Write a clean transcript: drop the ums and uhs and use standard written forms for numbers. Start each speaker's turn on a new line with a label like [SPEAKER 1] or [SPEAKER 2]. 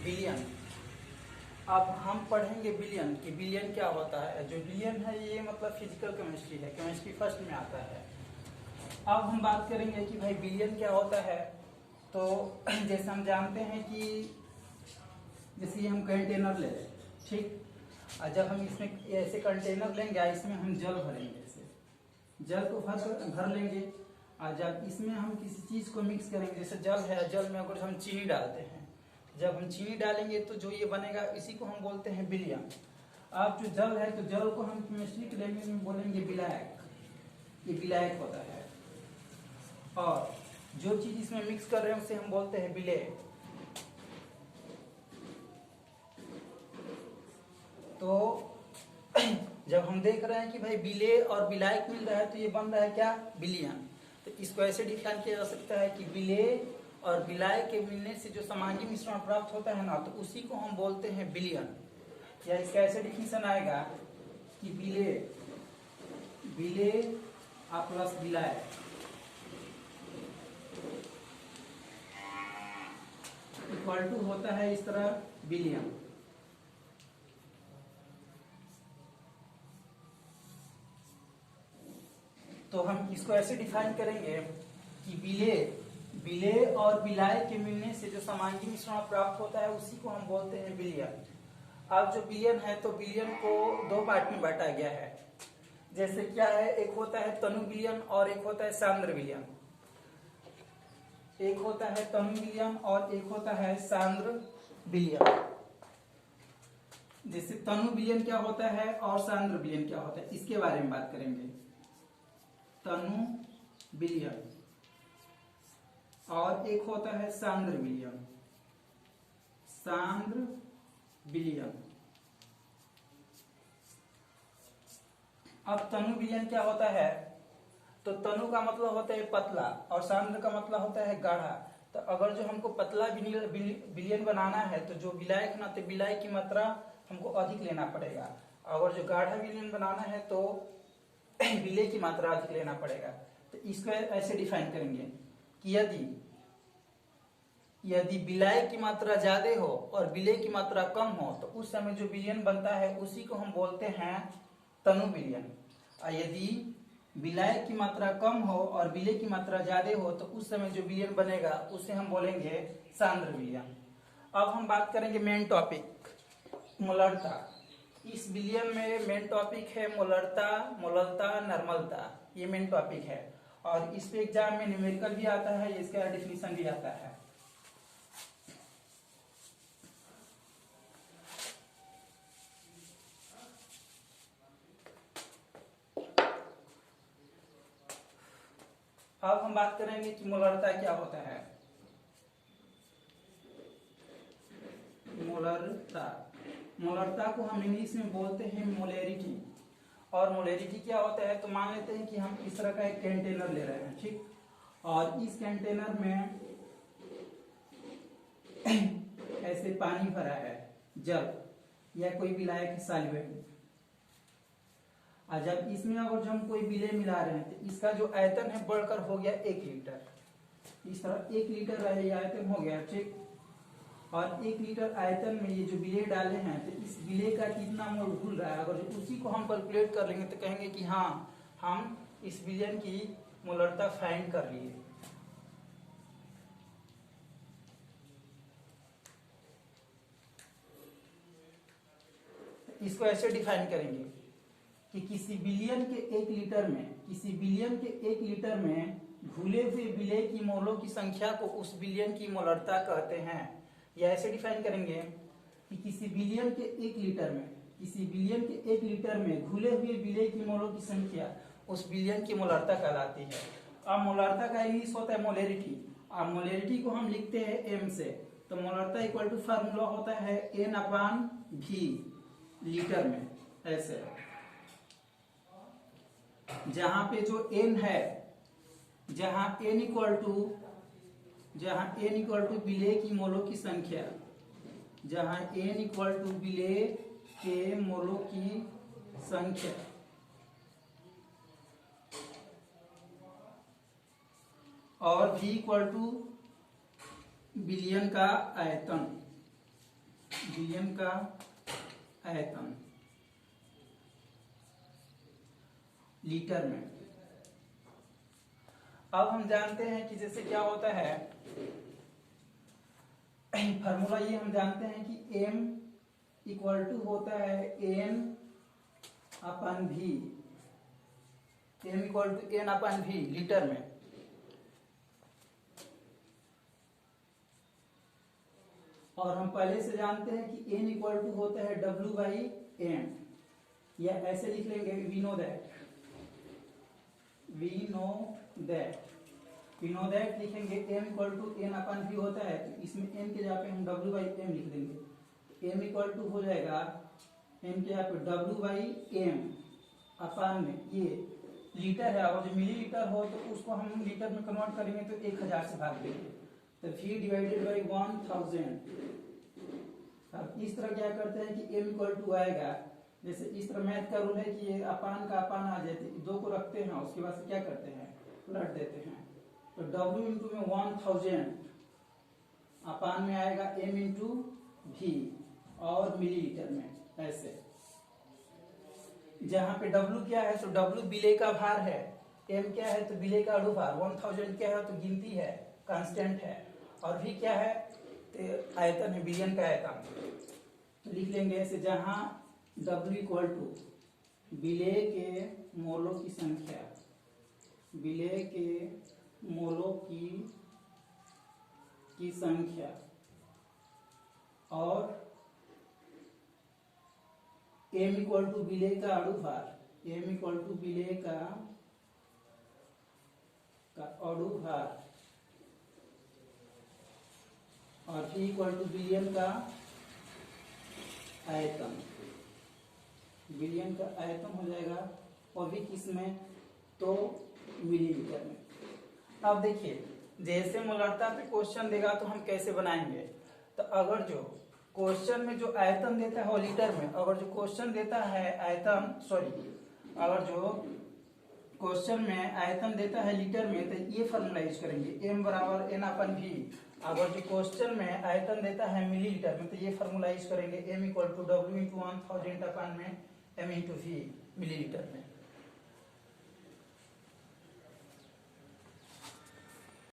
[SPEAKER 1] Billion. अब हम पढ़ेंगे बिलियन कि बिलियन क्या होता है। जो बिलियन है ये मतलब फिजिकल केमिस्ट्री है, केमिस्ट्री फर्स्ट में आता है। अब हम बात करेंगे कि भाई बिलियन क्या होता है। तो जैसे हम जानते हैं कि जैसे हम कंटेनर ले लें, ठीक। और जब हम इसमें ऐसे कंटेनर लेंगे, इसमें हम जल भरेंगे, ऐसे जल को भर लेंगे। और जब इसमें हम किसी चीज को मिक्स करेंगे, जैसे जल है, जल में अगर हम चीनी डालते हैं, जब हम चीनी डालेंगे तो जो ये बनेगा इसी को हम बोलते हैं बिलियन। अब जो जल है तो जल को हम केमिस्ट्री के लैंग्वेज में बोलेंगे विलायक, ये विलायक होता है। और जो चीज इसमें मिक्स कर रहे हैं उसे हम बोलते हैं विलेय। तो जब हम देख रहे हैं कि भाई विलेय और विलायक मिल रहा है तो ये बन रहा है क्या, बिलियन। तो इसको ऐसे डिफाइन किया जा सकता है कि विलेय और विलायक के मिलने से जो समांगी मिश्रण प्राप्त होता है ना, तो उसी को हम बोलते हैं बिलियन। या इसका ऐसे डिफिनेशन आएगा कि विलेय प्लस विलायक इक्वल टू होता है इस तरह बिलियन। तो हम इसको ऐसे डिफाइन करेंगे कि विलेय और विलायक के मिलने से जो समांगी मिश्रण प्राप्त होता है उसी को हम बोलते हैं बिलियन। अब जो बिलियन है तो बिलियन को दो पार्ट में बांटा गया है। जैसे क्या है, एक होता है तनु बिलियन और एक होता है सांद्र बिलियन। एक होता है तनु बिलियन और एक होता है सांद्र बिलियन। जैसे तनु बिलियन क्या होता है और सांद्र बिलियन क्या होता है, इसके बारे में बात करेंगे। तनु बिलियन और एक होता है सांद्र बिलियन। सांद्र बिलियन। अब तनु बिलियन क्या होता है, तो तनु का मतलब होता है पतला और सांद्र का मतलब होता है गाढ़ा। तो अगर जो हमको पतला बिलियन बनाना है तो जो विलायक ना, तो विलायक की मात्रा हमको अधिक लेना पड़ेगा। अगर जो गाढ़ा बिलियन बनाना है तो विलेय की मात्रा अधिक लेना पड़ेगा। तो इसको ऐसे डिफाइन करेंगे कि यदि विलायक की मात्रा ज्यादा हो और विलेय की मात्रा कम हो तो उस समय जो बिलियन बनता है उसी को हम बोलते हैं तनु बिलियन। और यदि विलायक की मात्रा कम हो और विलेय की मात्रा ज्यादा हो तो उस समय जो बिलियन बनेगा उसे हम बोलेंगे सांद्र बिलियन। अब हम बात करेंगे मेन टॉपिक, मोलरता। इस बिलियन में मेन टॉपिक है मोलरता, मोललता, नॉर्मलता, ये मेन टॉपिक है। और इस पे एग्जाम में न्यूमेरिकल भी आता है, इसका डेफिनेशन भी आता है। अब हम बात करेंगे कि मोलरता क्या होता है। मोलरता को हम इंग्लिश में बोलते हैं मोलेरिटी। और मोलेरिटी क्या होता है, तो मान लेते हैं कि हम इस तरह का एक कंटेनर ले रहे हैं, ठीक। और इस कंटेनर में ऐसे पानी भरा है, जल या कोई विलायक सॉल्वेंट। और जब इसमें अगर हम कोई विलेय मिला रहे हैं तो इसका जो आयतन है बढ़कर हो गया 1 लीटर। इस तरह 1 लीटर रहे आयतन हो गया, ठीक। और 1 लीटर आयतन में ये जो विलेय डाले हैं तो इस विलेय का कितना मोल घुल रहा है, अगर उसी को हम कैलकुलेट कर लेंगे तो कहेंगे कि हाँ, हम इस विलेय की मोलरता फाइंड कर लिए। इसको ऐसे डिफाइन करेंगे कि किसी बिलियन के 1 लीटर में घुले हुए विलेय की मोलों की संख्या को उस बिलियन की मोलरता कहते हैं। या ऐसे डिफाइन करेंगे कि किसी बिलियन के 1 लीटर में घुले हुए विलेय की मोलों की संख्या उस बिलियन की मोलरता कहलाती है। अब मोलरता का इंग्लिश होता है मोलेरिटी। अब मोलेरिटी को हम लिखते हैं एम से, तो मोलरता इक्वल टू फार्मूला होता है N/V लीटर में, ऐसे। जहां पे जो N है, जहां N इक्वल टू विलेय की मोलों की संख्या, जहां N इक्वल टू विलेय के मोलों की संख्या और V इक्वल टू बिलियन का आयतन, बिलियन का आयतन लीटर में। अब हम जानते हैं कि जैसे क्या होता है, फॉर्मूला ये हम जानते हैं कि m इक्वल टू होता है n upon v, m equal to n upon v litre में। और हम पहले से जानते हैं कि n इक्वल टू होता है w बाई m, या ऐसे लिख लेंगे वी नो दैट लिखेंगे m equal to n upon v होता है, तो इसमें n के जगह पे हम w बाई m लिख देंगे। m इक्वल टू हो जाएगा m के जगह पे w बाई m अपन में, ये लीटर है, और जो मिलीलीटर हो तो उसको हम लीटर में कन्वर्ट करेंगे तो 1000 से भाग देंगे, तो v डिवाइडेड बाई 1000। अब इस तरह क्या करते हैं कि m इक्वल टू आएगा, जैसे इस तरह मैथ का रूल है कि ये अपान का अपान आ जाए, दो को रखते हैं, उसके बाद से क्या करते हैं, उलट देते हैं, तो w इंटू में 1000 अपान में आएगा m इंटू v और मिलीलीटर में ऐसे। जहां पे w क्या है, तो w बिले का भार है, m क्या है तो बिले का अणुभार, 1000 क्या है तो गिनती है, कांस्टेंट है, और v क्या है तो आयतन है, बिलियन का आयतन। तो लिख लेंगे ऐसे, जहां w इक्वल टू बिले के मोलों की संख्या, बिले के मोलों की संख्या, और m इक्वल टू बिले का अणुभार, m इक्वल टू बिले का अणुभार, और v इक्वल टू बिलियन का आयतन, बिलियन का आयतन हो जाएगा, और भी किस में तो मिलीलीटर में। अब देखिए, जैसे मोलरता पे क्वेश्चन देगा तो हम कैसे बनाएंगे, तो अगर जो क्वेश्चन में जो आयतन देता है वो लीटर में, अगर जो क्वेश्चन देता है आयतन, अगर जो क्वेश्चन में आयतन देता है लीटर में, तो ये फॉर्मूला यूज करेंगे, m बराबर n अपन v। अगर जो क्वेश्चन में आयतन देता है मिलीलीटर में, तो ये फॉर्मूला यूज करेंगे, m equal to w into 1000 upon में m इंटू v मिलीलीटर में।